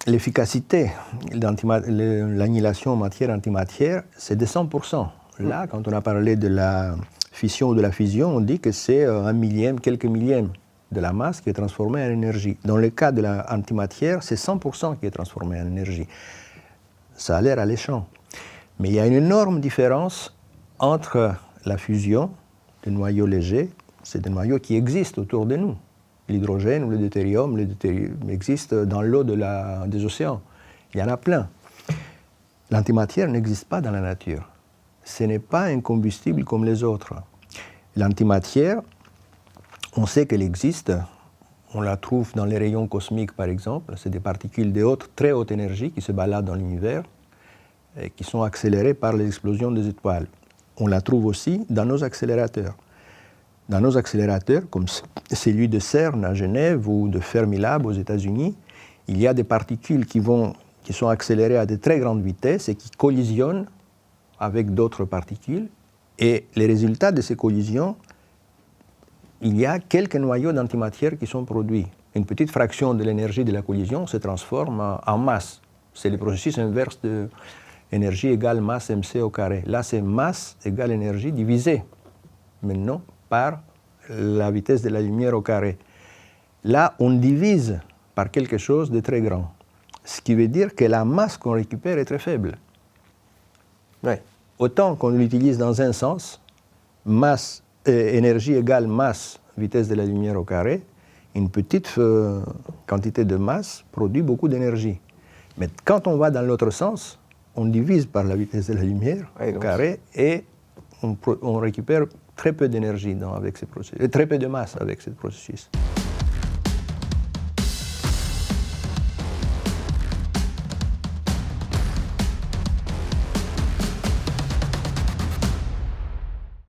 l'efficacité de l'annihilation matière-antimatière, c'est de 100%. Là, quand on a parlé de la fission ou de la fusion, on dit que c'est un millième, quelques millièmes de la masse qui est transformée en énergie. Dans le cas de l'antimatière, c'est 100% qui est transformé en énergie. Ça a l'air alléchant. Mais il y a une énorme différence entre la fusion des noyaux légers, c'est des noyaux qui existent autour de nous. L'hydrogène ou le deutérium existe dans l'eau des océans. Il y en a plein. L'antimatière n'existe pas dans la nature. Ce n'est pas un combustible comme les autres. L'antimatière, on sait qu'elle existe. On la trouve dans les rayons cosmiques, par exemple. C'est des particules de très haute énergie qui se baladent dans l'univers et qui sont accélérées par les explosions des étoiles. On la trouve aussi dans nos accélérateurs. Dans nos accélérateurs, comme celui de CERN à Genève ou de Fermilab aux États-Unis, il y a des particules qui sont accélérées à de très grandes vitesses et qui collisionnent avec d'autres particules. Et les résultats de ces collisions, il y a quelques noyaux d'antimatière qui sont produits. Une petite fraction de l'énergie de la collision se transforme en masse. C'est le processus inverse de énergie égale masse mc au carré. Là, c'est masse égale énergie divisée, maintenant, par la vitesse de la lumière au carré. Là, on divise par quelque chose de très grand. Ce qui veut dire que la masse qu'on récupère est très faible. Ouais. Autant qu'on l'utilise dans un sens, énergie égale masse, vitesse de la lumière au carré, une petite quantité de masse produit beaucoup d'énergie. Mais quand on va dans l'autre sens, on divise par la vitesse de la lumière au carré et on récupère très peu d'énergie avec ces processus, très peu de masse avec ce processus.